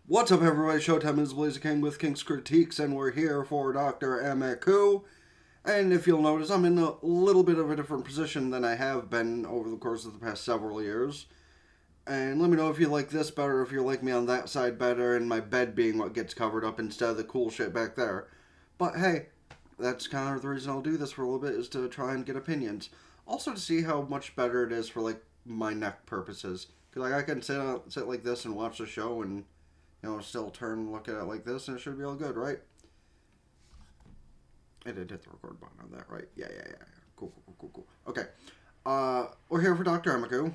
What's up, everybody? Showtime is Blazer King with King's Critiques, and we're here for Dr. Ameku. And if you'll notice, I'm in a little bit of a different position than I have been over the course of the past several years. And let me know if you like this better, if you like me on that side better, and my bed being what gets covered up instead of the cool shit back there. But hey, that's kind of the reason I'll do this for a little bit, is to try and get opinions. Also to see how much better it is for, like, my neck purposes. Because, like, I can sit like this and watch the show and, you know, still turn and look at it like this, and it should be all good, right? I did hit the record button on that, right? Yeah. Cool. Okay. We're here for Dr. Ameku.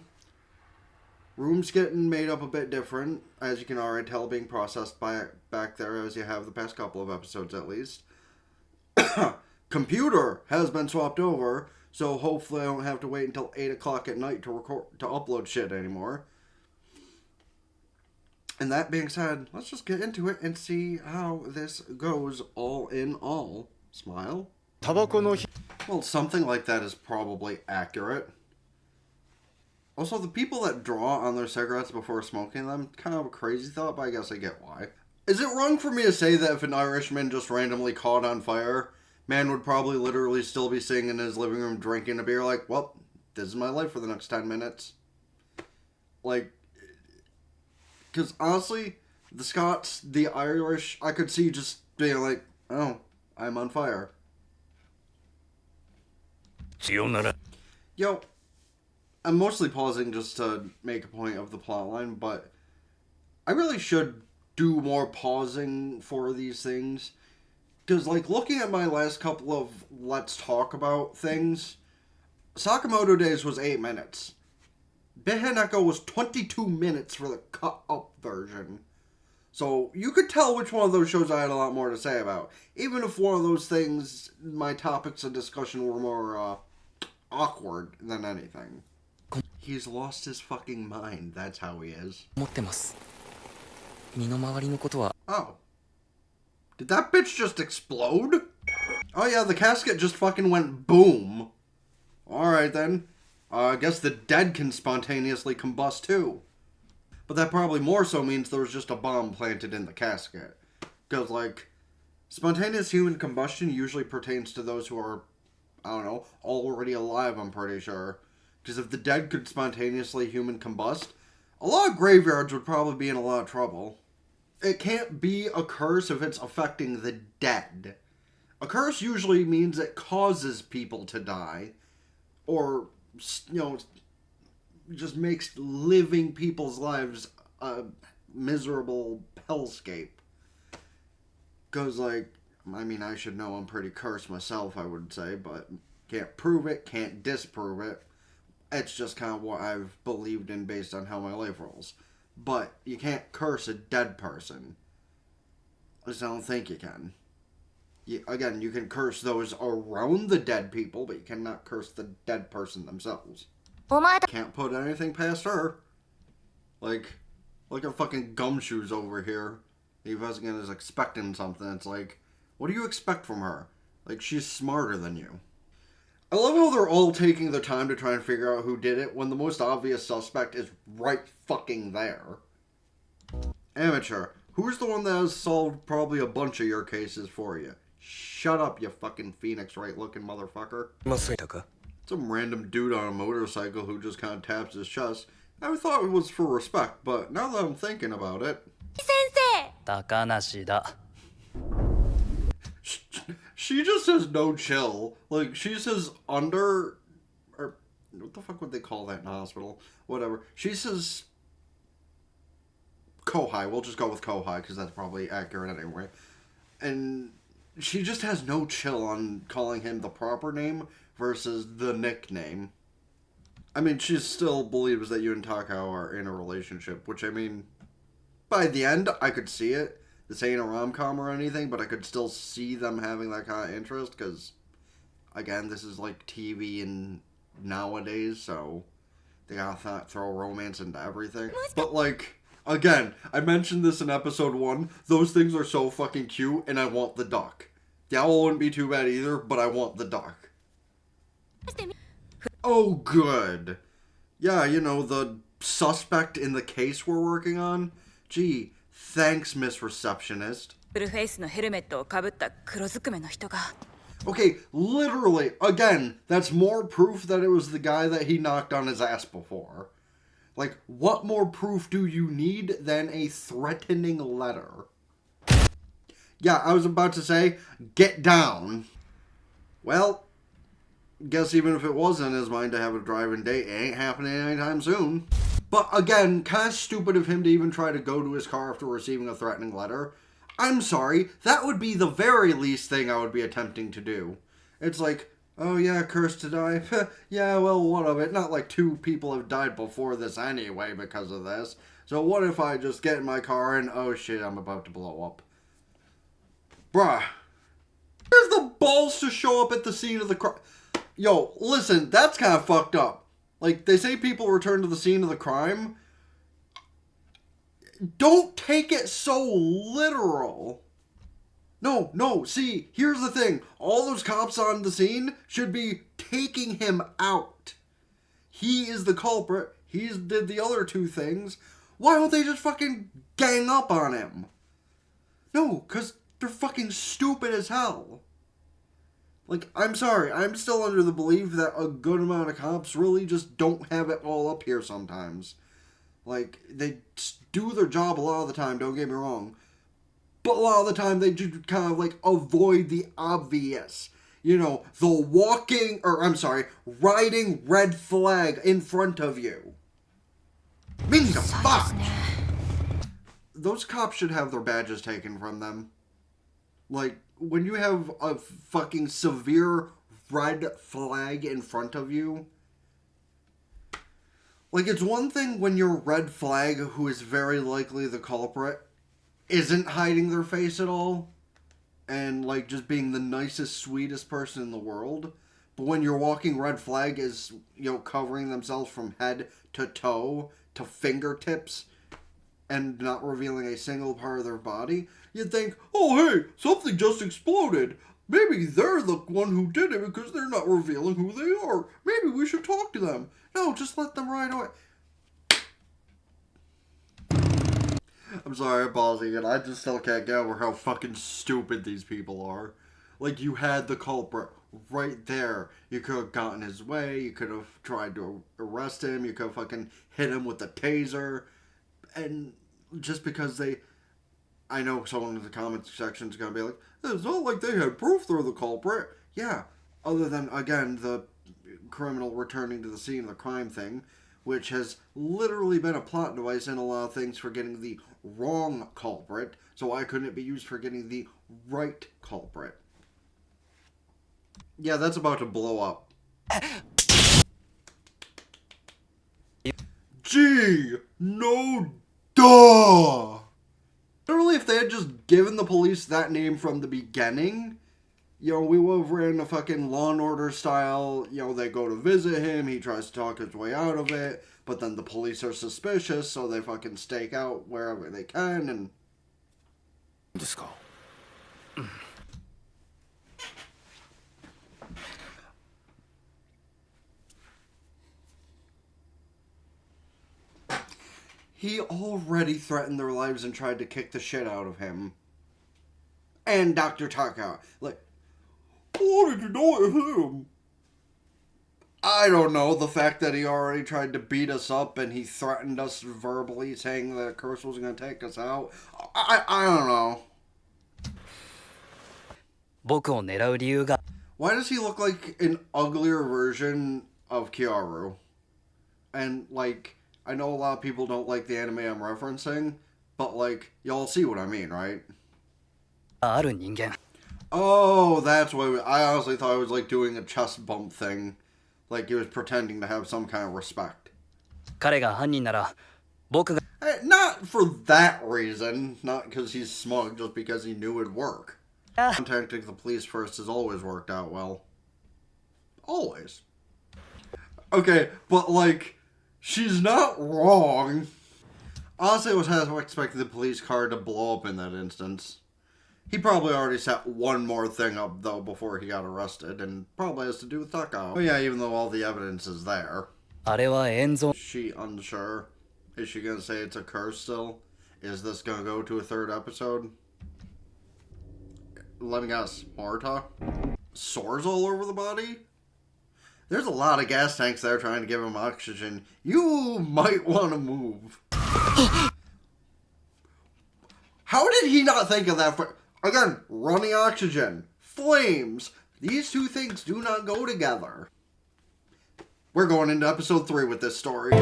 Room's getting made up a bit different, as you can already tell, being processed back there, as you have the past couple of episodes at least. Computer has been swapped over, so hopefully I don't have to wait until 8 o'clock at night to upload shit anymore. And that being said, let's just get into it and see how this goes all in all. Smile. Well, something like that is probably accurate. Also, the people that draw on their cigarettes before smoking them, kind of a crazy thought, but I guess I get why. Is it wrong for me to say that if an Irishman just randomly caught on fire, man would probably literally still be sitting in his living room drinking a beer like, well, this is my life for the next 10 minutes. Like, because honestly, the Scots, the Irish, I could see just being like, oh, I'm on fire. Yo, I'm mostly pausing just to make a point of the plotline, but I really should do more pausing for these things. Because, like, looking at my last couple of Let's Talk About things, Sakamoto Days was 8 minutes. Bitten Echo was 22 minutes for the cut-up version. So, you could tell which one of those shows I had a lot more to say about. Even if one of those things, my topics of discussion were more, awkward than anything. He's lost his fucking mind, that's how he is. Oh. Did that bitch just explode? Oh yeah, the casket just fucking went boom. Alright then. I guess the dead can spontaneously combust too. But that probably more so means there was just a bomb planted in the casket. Because, like, spontaneous human combustion usually pertains to those who are, I don't know, already alive, I'm pretty sure. Because if the dead could spontaneously human combust, a lot of graveyards would probably be in a lot of trouble. It can't be a curse if it's affecting the dead. A curse usually means it causes people to die. Or, you know, just makes living people's lives a miserable hellscape. Because, like, I mean, I should know I'm pretty cursed myself, I would say, but can't prove it, can't disprove it. It's just kind of what I've believed in based on how my life rolls. But you can't curse a dead person. At least I don't think you can. Again, you can curse those around the dead people, but you cannot curse the dead person themselves. Can't put anything past her. Like a fucking gumshoes over here. He Vesgan is expecting something. It's like, what do you expect from her? Like, she's smarter than you. I love how they're all taking their time to try and figure out who did it when the most obvious suspect is right fucking there. Amateur, who's the one that has solved probably a bunch of your cases for you? Shut up, you fucking Phoenix Wright looking motherfucker. Some random dude on a motorcycle who just kind of taps his chest. I thought it was for respect, but now that I'm thinking about it... She just has no chill. Like, she says or what the fuck would they call that in the hospital? Whatever. She says Kohai. We'll just go with Kohai, because that's probably accurate anyway. And she just has no chill on calling him the proper name versus the nickname. I mean, she still believes that you and Takao are in a relationship, which, I mean, by the end, I could see it. This ain't a rom-com or anything, but I could still see them having that kind of interest, because, again, this is like TV and nowadays, so they gotta throw romance into everything. But, like, again, I mentioned this in episode 1, those things are so fucking cute, and I want the duck. The owl wouldn't be too bad either, but I want the duck. Oh, good. Yeah, you know, the suspect in the case we're working on. Gee, Thanks, Miss Receptionist. フルフェイスのヘルメットをかぶった黒ずくめの人が Okay, literally, again, that's more proof that it was the guy that he knocked on his ass before. Like, what more proof do you need than a threatening letter? Yeah, I was about to say, get down. Well, guess even if it was in his mind to have a driving date, it ain't happening anytime soon. But again, kind of stupid of him to even try to go to his car after receiving a threatening letter. I'm sorry, that would be the very least thing I would be attempting to do. It's like, oh yeah, cursed to die. Yeah, well, what of it? Not like 2 people have died before this anyway because of this. So what if I just get in my car and, oh shit, I'm about to blow up. Bruh. Here's the balls to show up at the scene of the crime. Yo, listen, that's kind of fucked up. Like, they say people return to the scene of the crime. Don't take it so literal. No, see, here's the thing. All those cops on the scene should be taking him out. He is the culprit. He did the other 2 things. Why don't they just fucking gang up on him? No, because they're fucking stupid as hell. Like, I'm sorry, I'm still under the belief that a good amount of cops really just don't have it all up here sometimes. Like, they do their job a lot of the time, don't get me wrong. But a lot of the time, they just kind of, like, avoid the obvious. You know, the riding red flag in front of you. Meaning the fuck! Those cops should have their badges taken from them. Like, when you have a fucking severe red flag in front of you, like, it's one thing when your red flag, who is very likely the culprit, isn't hiding their face at all, and, like, just being the nicest, sweetest person in the world, but when your walking red flag is, you know, covering themselves from head to toe to fingertips, and not revealing a single part of their body, you'd think, oh hey, something just exploded. Maybe they're the one who did it because they're not revealing who they are. Maybe we should talk to them. No, just let them right away. I'm sorry, I'm pausing it. I just still can't get over how fucking stupid these people are. Like, you had the culprit right there. You could have gotten his way. You could have tried to arrest him. You could have fucking hit him with a taser. And just because I know someone in the comments section is going to be like, it's not like they had proof they're the culprit. Yeah, other than, again, the criminal returning to the scene of the crime thing, which has literally been a plot device in a lot of things for getting the wrong culprit, so why couldn't it be used for getting the right culprit? Yeah, that's about to blow up. Gee, no duh! Literally, if they had just given the police that name from the beginning, you know, we would have ran a fucking Law and Order style, you know, they go to visit him, he tries to talk his way out of it, but then the police are suspicious, so they fucking stake out wherever they can, and... Let's go. He already threatened their lives and tried to kick the shit out of him. And Dr. Taka. Like, what did you do with him? I don't know. The fact that he already tried to beat us up and he threatened us verbally saying that Curse was going to take us out. I don't know. Why does he look like an uglier version of Kyoru? And, like... I know a lot of people don't like the anime I'm referencing, but, like, y'all see what I mean, right? Oh, that's why I honestly thought it was, like, doing a chest bump thing. Like, he was pretending to have some kind of respect. Not for that reason. Not because he's smug, just because he knew it'd work. Contacting the police first has always worked out well. Always. Okay, but, like... She's not wrong. Honestly, I was half expecting the police car to blow up in that instance. He probably already set one more thing up, though, before he got arrested, and probably has to do with Takao. Oh yeah, even though all the evidence is there. Is she unsure? Is she gonna say it's a curse still? Is this gonna go to a third episode? Let me guess. Marta? Sores all over the body? There's a lot of gas tanks there trying to give him oxygen. You might want to move. How did he not think of that? Again, running oxygen, flames. These two things do not go together. We're going into episode 3 with this story.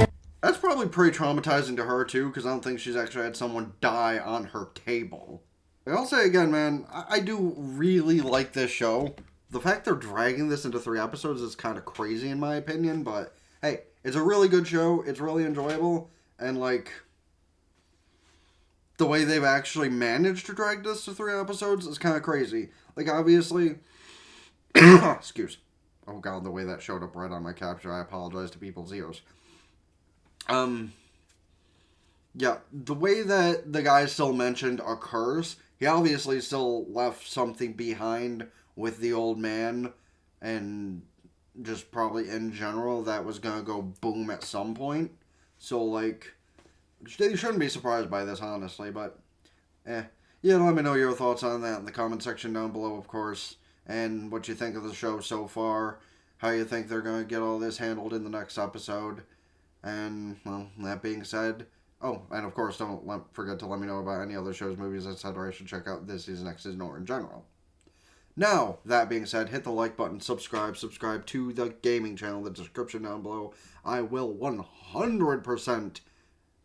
That's probably pretty traumatizing to her too, because I don't think she's actually had someone die on her table. I'll say again, man, I do really like this show. The fact they're dragging this into 3 episodes is kind of crazy in my opinion, but hey, it's a really good show. It's really enjoyable, and like, the way they've actually managed to drag this to 3 episodes is kind of crazy. Like, obviously, excuse. Oh god, the way that showed up right on my capture, I apologize to people's ears. Yeah, the way that the guy still mentioned occurs, he obviously still left something behind with the old man, and just probably in general that was gonna go boom at some point. So, like, they shouldn't be surprised by this, honestly, but, yeah, let me know your thoughts on that in the comment section down below, of course, and what you think of the show so far, how you think they're gonna get all this handled in the next episode, and, well, that being said, oh, and of course, don't forget to let me know about any other shows, movies, etc. I should check out this season, next season, or in general. Now, that being said, hit the like button, subscribe to the gaming channel, the description down below. I will 100%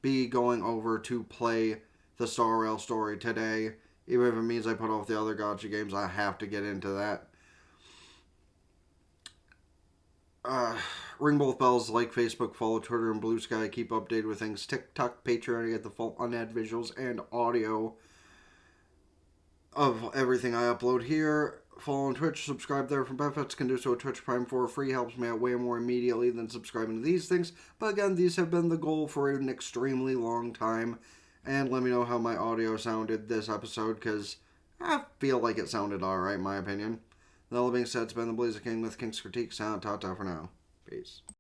be going over to play the Star Rail story today. Even if it means I put off the other gacha games, I have to get into that. Ring both bells, like Facebook, follow Twitter and Blue Sky, keep updated with things, TikTok, Patreon to get the full unad visuals and audio of everything I upload here. Follow on Twitch, subscribe there for benefits, can do so at Twitch Prime for free, helps me out way more immediately than subscribing to these things. But again, these have been the goal for an extremely long time. And let me know how my audio sounded this episode, because I feel like it sounded alright in my opinion. That all being said, it's been the Blazer King with King's Critique, sound ta-ta for now. Peace.